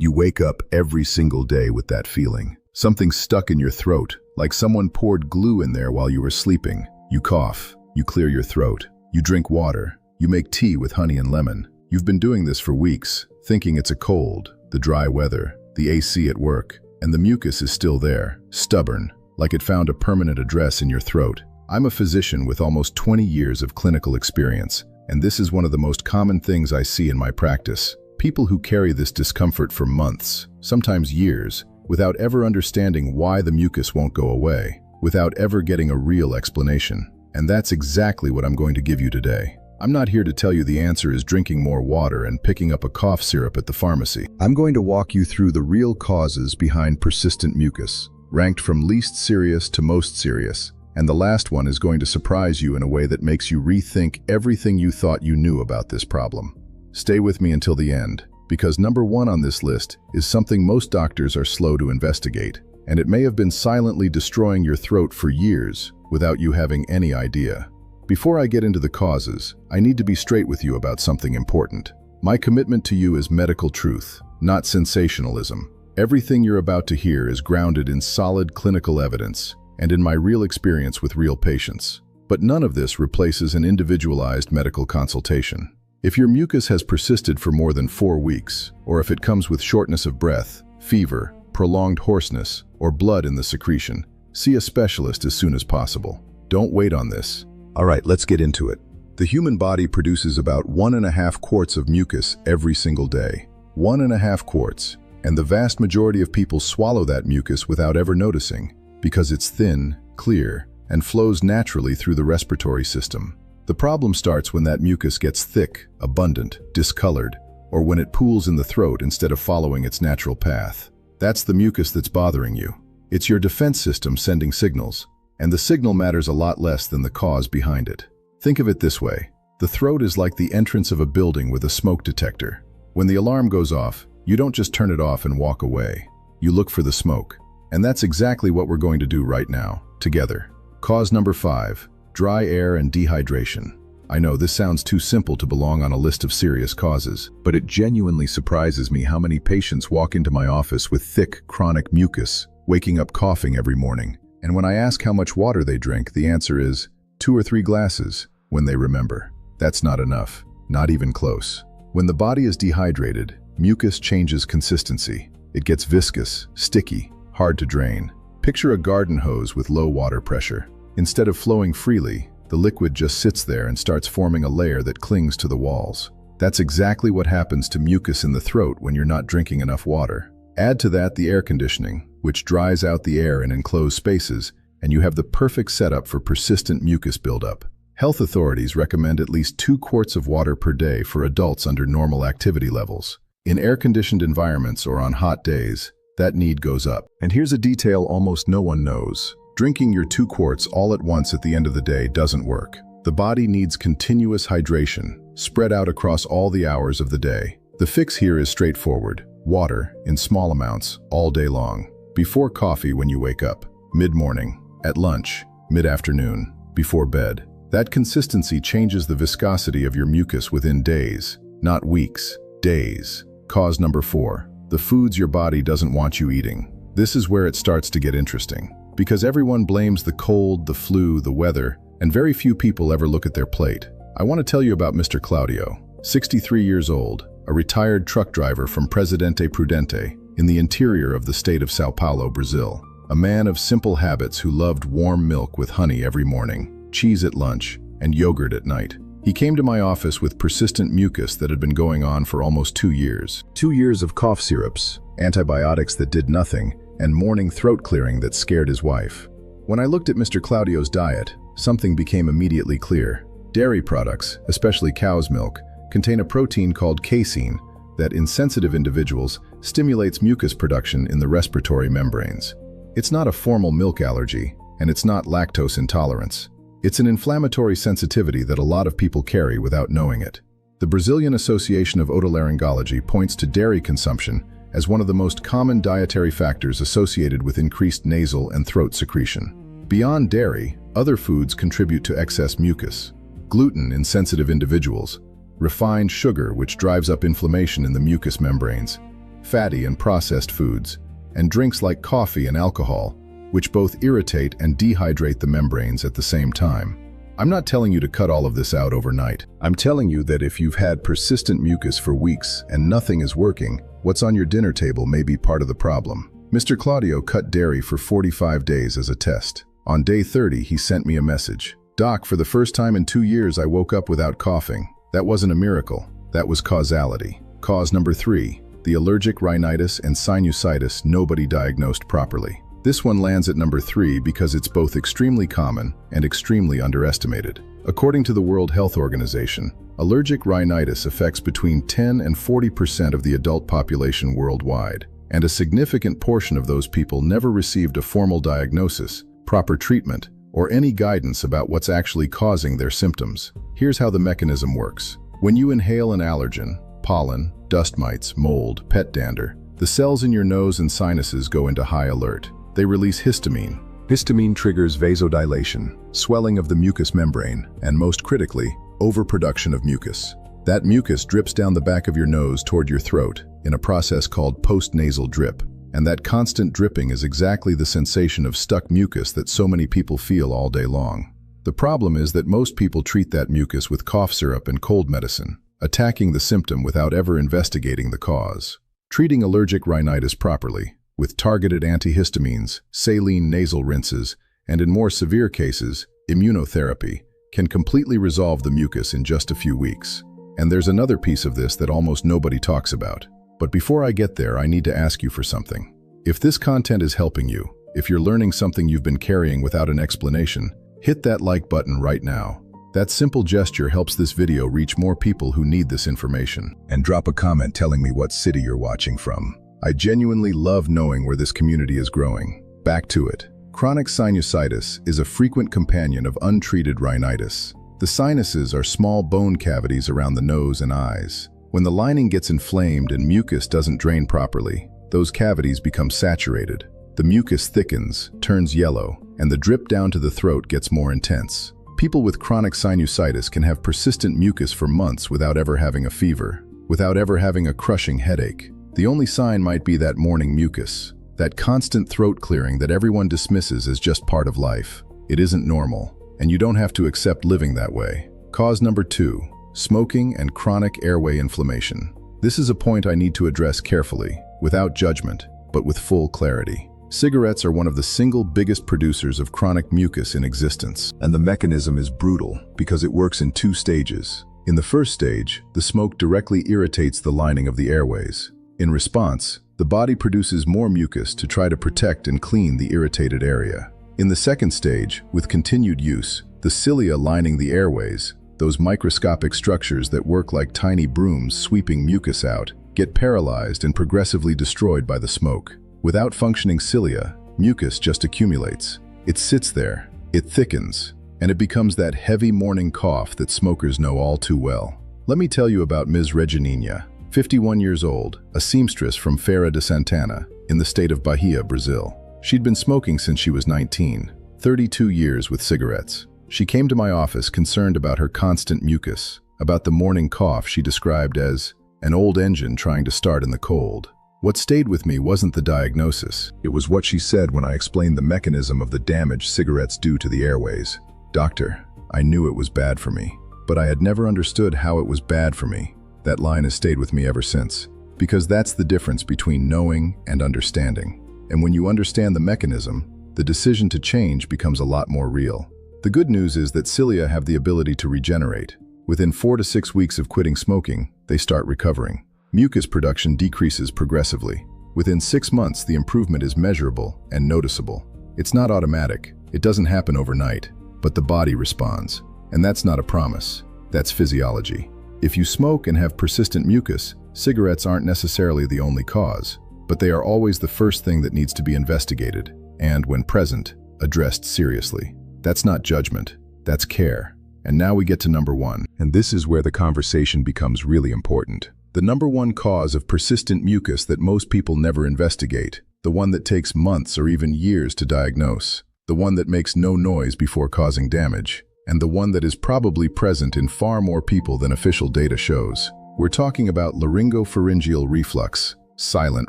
You wake up every single day with that feeling. Something stuck in your throat, like someone poured glue in there while you were sleeping. You cough, you clear your throat, you drink water, you make tea with honey and lemon. You've been doing this for weeks, thinking it's a cold, the dry weather, the AC at work, and the mucus is still there, stubborn, like it found a permanent address in your throat. I'm a physician with almost 20 years of clinical experience, and this is one of the most common things I see in my practice. People who carry this discomfort for months, sometimes years, without ever understanding why the mucus won't go away, without ever getting a real explanation. And that's exactly what I'm going to give you today. I'm not here to tell you the answer is drinking more water and picking up a cough syrup at the pharmacy. I'm going to walk you through the real causes behind persistent mucus, ranked from least serious to most serious. And the last one is going to surprise you in a way that makes you rethink everything you thought you knew about this problem. Stay with me until the end, because number one on this list is something most doctors are slow to investigate, and it may have been silently destroying your throat for years without you having any idea. Before I get into the causes, I need to be straight with you about something important. My commitment to you is medical truth, not sensationalism. Everything you're about to hear is grounded in solid clinical evidence and in my real experience with real patients. But none of this replaces an individualized medical consultation. If your mucus has persisted for more than 4 weeks, or if it comes with shortness of breath, fever, prolonged hoarseness, or blood in the secretion, see a specialist as soon as possible. Don't wait on this. All right, let's get into it. The human body produces about 1.5 quarts of mucus every single day. 1.5 quarts. And the vast majority of people swallow that mucus without ever noticing, because it's thin, clear, and flows naturally through the respiratory system. The problem starts when that mucus gets thick, abundant, discolored, or when it pools in the throat instead of following its natural path. That's the mucus that's bothering you. It's your defense system sending signals, and the signal matters a lot less than the cause behind it. Think of it this way. The throat is like the entrance of a building with a smoke detector. When the alarm goes off, you don't just turn it off and walk away. You look for the smoke. And that's exactly what we're going to do right now, together. Cause number 5, dry air and dehydration. I know this sounds too simple to belong on a list of serious causes, but it genuinely surprises me how many patients walk into my office with thick, chronic mucus, waking up coughing every morning. And when I ask how much water they drink, the answer is 2 or 3 glasses when they remember. That's not enough, not even close. When the body is dehydrated, mucus changes consistency. It gets viscous, sticky, hard to drain. Picture a garden hose with low water pressure. Instead of flowing freely, the liquid just sits there and starts forming a layer that clings to the walls. That's exactly what happens to mucus in the throat when you're not drinking enough water. Add to that the air conditioning, which dries out the air in enclosed spaces, and you have the perfect setup for persistent mucus buildup. Health authorities recommend at least 2 quarts of water per day for adults under normal activity levels. In air-conditioned environments or on hot days, that need goes up. And here's a detail almost no one knows. Drinking your 2 quarts all at once at the end of the day doesn't work. The body needs continuous hydration, spread out across all the hours of the day. The fix here is straightforward. Water, in small amounts, all day long. Before coffee when you wake up, mid-morning, at lunch, mid-afternoon, before bed. That consistency changes the viscosity of your mucus within days, not weeks, days. Cause number 4, the foods your body doesn't want you eating. This is where it starts to get interesting, because everyone blames the cold, the flu, the weather, and very few people ever look at their plate. I want to tell you about Mr. Claudio, 63 years old, a retired truck driver from Presidente Prudente in the interior of the state of Sao Paulo, Brazil. A man of simple habits who loved warm milk with honey every morning, cheese at lunch, and yogurt at night. He came to my office with persistent mucus that had been going on for almost 2 years. 2 years of cough syrups, antibiotics that did nothing, and morning throat clearing that scared his wife. When I looked at Mr. Claudio's diet, something became immediately clear. Dairy products, especially cow's milk, contain a protein called casein that, in sensitive individuals, stimulates mucus production in the respiratory membranes. It's not a formal milk allergy, and it's not lactose intolerance. It's an inflammatory sensitivity that a lot of people carry without knowing it. The Brazilian Association of Otolaryngology points to dairy consumption as one of the most common dietary factors associated with increased nasal and throat secretion. Beyond dairy, other foods contribute to excess mucus. Gluten in sensitive individuals, refined sugar which drives up inflammation in the mucous membranes, fatty and processed foods, and drinks like coffee and alcohol, which both irritate and dehydrate the membranes at the same time. I'm not telling you to cut all of this out overnight. I'm telling you that if you've had persistent mucus for weeks and nothing is working, what's on your dinner table may be part of the problem. Mr. Claudio cut dairy for 45 days as a test. On day 30, he sent me a message. "Doc, for the first time in 2 years, I woke up without coughing. That wasn't a miracle. That was causality." Cause number 3, the allergic rhinitis and sinusitis nobody diagnosed properly. This one lands at number 3 because it's both extremely common and extremely underestimated. According to the World Health Organization, allergic rhinitis affects between 10 and 40% of the adult population worldwide, and a significant portion of those people never received a formal diagnosis, proper treatment, or any guidance about what's actually causing their symptoms. Here's how the mechanism works. When you inhale an allergen, pollen, dust mites, mold, pet dander, the cells in your nose and sinuses go into high alert. They release histamine. Histamine triggers vasodilation, swelling of the mucous membrane, and most critically, overproduction of mucus. That mucus drips down the back of your nose toward your throat in a process called postnasal drip. And that constant dripping is exactly the sensation of stuck mucus that so many people feel all day long. The problem is that most people treat that mucus with cough syrup and cold medicine, attacking the symptom without ever investigating the cause. Treating allergic rhinitis properly, with targeted antihistamines, saline nasal rinses, and in more severe cases, immunotherapy, can completely resolve the mucus in just a few weeks. And there's another piece of this that almost nobody talks about. But before I get there, I need to ask you for something. If this content is helping you, if you're learning something you've been carrying without an explanation, hit that like button right now. That simple gesture helps this video reach more people who need this information. And drop a comment telling me what city you're watching from. I genuinely love knowing where this community is growing. Back to it. Chronic sinusitis is a frequent companion of untreated rhinitis. The sinuses are small bone cavities around the nose and eyes. When the lining gets inflamed and mucus doesn't drain properly, those cavities become saturated. The mucus thickens, turns yellow, and the drip down to the throat gets more intense. People with chronic sinusitis can have persistent mucus for months without ever having a fever, without ever having a crushing headache. The only sign might be that morning mucus, that constant throat clearing that everyone dismisses as just part of life. It isn't normal, and you don't have to accept living that way. Cause number 2, smoking and chronic airway inflammation. This is a point I need to address carefully, without judgment, but with full clarity. Cigarettes are one of the single biggest producers of chronic mucus in existence, and the mechanism is brutal because it works in 2 stages. In the first stage, the smoke directly irritates the lining of the airways. In response, the body produces more mucus to try to protect and clean the irritated area. In the second stage, with continued use, the cilia lining the airways, those microscopic structures that work like tiny brooms sweeping mucus out, get paralyzed and progressively destroyed by the smoke. Without functioning cilia, mucus just accumulates. It sits there, it thickens, and it becomes that heavy morning cough that smokers know all too well. Let me tell you about Ms. Regininha, 51 years old, a seamstress from Feira de Santana, in the state of Bahia, Brazil. She'd been smoking since she was 19, 32 years with cigarettes. She came to my office concerned about her constant mucus, about the morning cough she described as an old engine trying to start in the cold. What stayed with me wasn't the diagnosis. It was what she said when I explained the mechanism of the damage cigarettes do to the airways. "Doctor, I knew it was bad for me, but I had never understood how it was bad for me." That line has stayed with me ever since, because that's the difference between knowing and understanding. And when you understand the mechanism, the decision to change becomes a lot more real. The good news is that cilia have the ability to regenerate. Within 4 to 6 weeks of quitting smoking, they start recovering. Mucus production decreases progressively. Within 6 months, the improvement is measurable and noticeable. It's not automatic. It doesn't happen overnight, but the body responds. And that's not a promise. That's physiology. If you smoke and have persistent mucus, cigarettes aren't necessarily the only cause, but they are always the first thing that needs to be investigated, and when present, addressed seriously. That's not judgment, that's care. And now we get to number 1, and this is where the conversation becomes really important. The number 1 cause of persistent mucus that most people never investigate, the one that takes months or even years to diagnose, the one that makes no noise before causing damage, and the one that is probably present in far more people than official data shows. We're talking about laryngopharyngeal reflux, Silent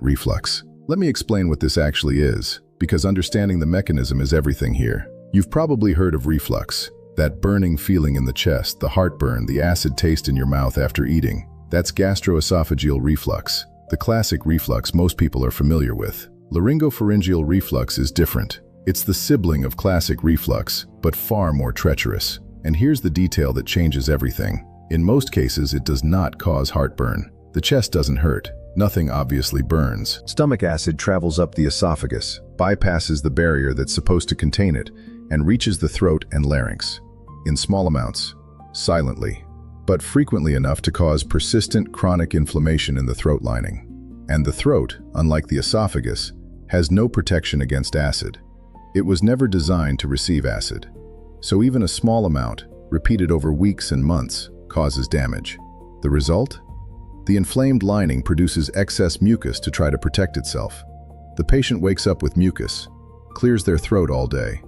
reflux. Let me explain what this actually is, because understanding the mechanism is everything here. You've probably heard of reflux, that burning feeling in the chest, the heartburn, the acid taste in your mouth after eating. That's gastroesophageal reflux, the classic reflux most people are familiar with. Laryngopharyngeal reflux is different. It's the sibling of classic reflux, but far more treacherous. And here's the detail that changes everything. In most cases, it does not cause heartburn. The chest doesn't hurt. Nothing obviously burns. Stomach acid travels up the esophagus, bypasses the barrier that's supposed to contain it, and reaches the throat and larynx. In small amounts, silently, but frequently enough to cause persistent chronic inflammation in the throat lining. And the throat, unlike the esophagus, has no protection against acid. It was never designed to receive acid. So even a small amount, repeated over weeks and months, causes damage. The result? The inflamed lining produces excess mucus to try to protect itself. The patient wakes up with mucus, clears their throat all day,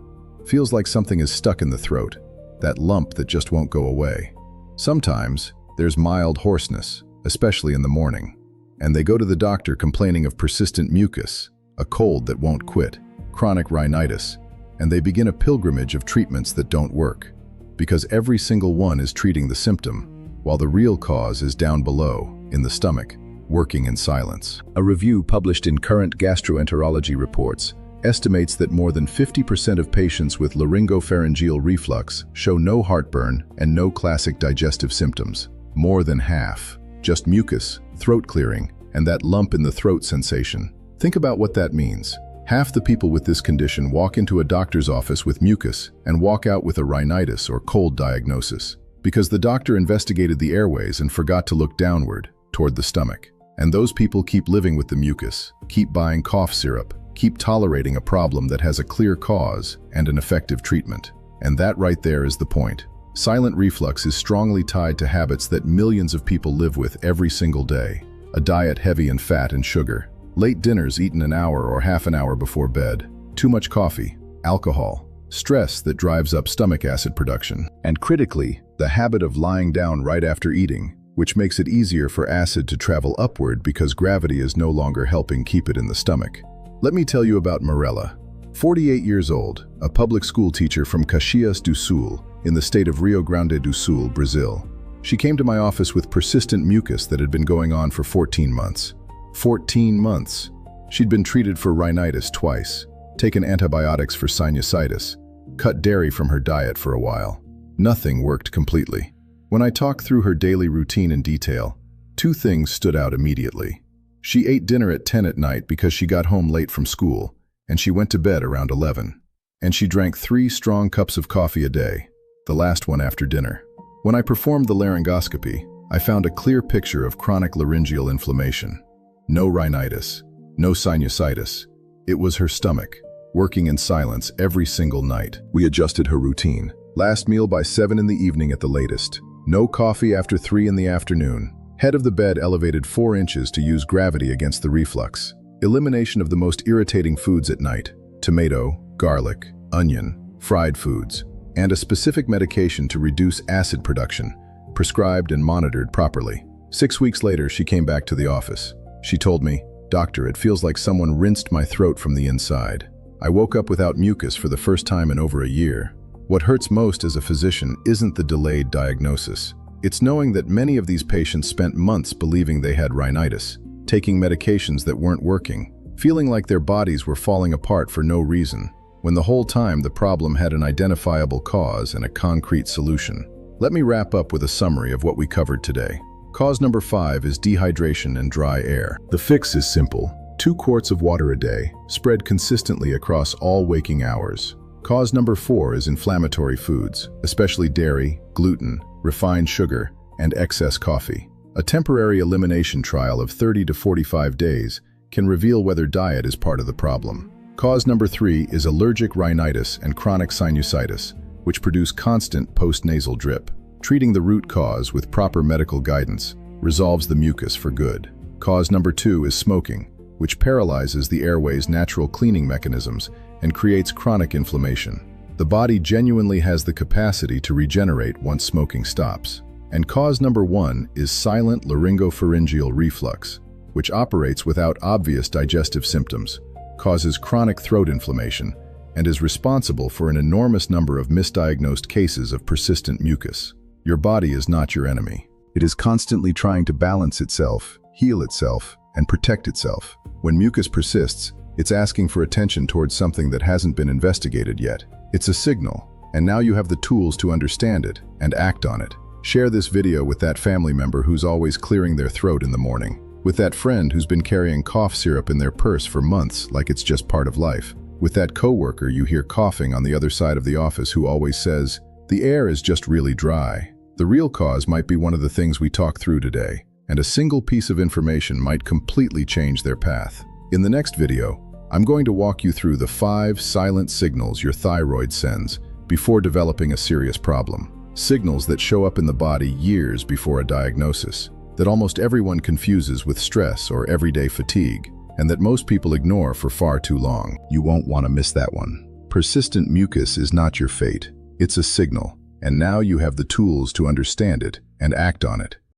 feels like something is stuck in the throat, that lump that just won't go away. Sometimes, there's mild hoarseness, especially in the morning, and they go to the doctor complaining of persistent mucus, a cold that won't quit, chronic rhinitis, and they begin a pilgrimage of treatments that don't work, because every single one is treating the symptom, while the real cause is down below, in the stomach, working in silence. A review published in Current Gastroenterology Reports estimates that more than 50% of patients with laryngopharyngeal reflux show no heartburn and no classic digestive symptoms. More than half. Just mucus, throat clearing, and that lump in the throat sensation. Think about what that means. Half the people with this condition walk into a doctor's office with mucus and walk out with a rhinitis or cold diagnosis, because the doctor investigated the airways and forgot to look downward, toward the stomach. And those people keep living with the mucus, keep buying cough syrup, keep tolerating a problem that has a clear cause and an effective treatment. And that right there is the point. Silent reflux is strongly tied to habits that millions of people live with every single day. A diet heavy in fat and sugar, late dinners eaten an hour or half an hour before bed, too much coffee, alcohol, stress that drives up stomach acid production, and critically, the habit of lying down right after eating, which makes it easier for acid to travel upward because gravity is no longer helping keep it in the stomach. Let me tell you about Mirella, 48 years old, a public school teacher from Caxias do Sul in the state of Rio Grande do Sul, Brazil. She came to my office with persistent mucus that had been going on for 14 months. 14 months. She'd been treated for rhinitis twice, taken antibiotics for sinusitis, cut dairy from her diet for a while. Nothing worked completely. When I talked through her daily routine in detail, two things stood out immediately. She ate dinner at 10 at night because she got home late from school, and she went to bed around 11. And she drank 3 strong cups of coffee a day, the last one after dinner. When I performed the laryngoscopy, I found a clear picture of chronic laryngeal inflammation. No rhinitis, no sinusitis. It was her stomach, working in silence every single night. We adjusted her routine. Last meal by 7 in the evening at the latest. No coffee after 3 in the afternoon. Head of the bed elevated 4 inches to use gravity against the reflux. Elimination of the most irritating foods at night. Tomato, garlic, onion, fried foods, and a specific medication to reduce acid production, prescribed and monitored properly. 6 weeks later, she came back to the office. She told me, "Doctor, it feels like someone rinsed my throat from the inside. I woke up without mucus for the first time in over a year." What hurts most as a physician isn't the delayed diagnosis. It's knowing that many of these patients spent months believing they had rhinitis, taking medications that weren't working, feeling like their bodies were falling apart for no reason, when the whole time the problem had an identifiable cause and a concrete solution. Let me wrap up with a summary of what we covered today. Cause number 5 is dehydration and dry air. The fix is simple. 2 quarts of water a day, spread consistently across all waking hours. Cause number 4 is inflammatory foods, especially dairy, gluten, refined sugar, and excess coffee. A temporary elimination trial of 30 to 45 days can reveal whether diet is part of the problem. Cause number 3 is allergic rhinitis and chronic sinusitis, which produce constant postnasal drip. Treating the root cause with proper medical guidance resolves the mucus for good. Cause number 2 is smoking, which paralyzes the airway's natural cleaning mechanisms and creates chronic inflammation. The body genuinely has the capacity to regenerate once smoking stops. And cause number 1 is silent laryngopharyngeal reflux, which operates without obvious digestive symptoms, causes chronic throat inflammation, and is responsible for an enormous number of misdiagnosed cases of persistent mucus. Your body is not your enemy. It is constantly trying to balance itself, heal itself, and protect itself. When mucus persists, it's asking for attention towards something that hasn't been investigated yet. It's a signal, and now you have the tools to understand it and act on it. Share this video with that family member who's always clearing their throat in the morning, with that friend who's been carrying cough syrup in their purse for months like it's just part of life, with that coworker you hear coughing on the other side of the office who always says, "The air is just really dry." The real cause might be one of the things we talk through today, and a single piece of information might completely change their path. In the next video, I'm going to walk you through the 5 silent signals your thyroid sends before developing a serious problem. Signals that show up in the body years before a diagnosis, that almost everyone confuses with stress or everyday fatigue, and that most people ignore for far too long. You won't want to miss that one. Persistent mucus is not your fate. It's a signal, and now you have the tools to understand it and act on it.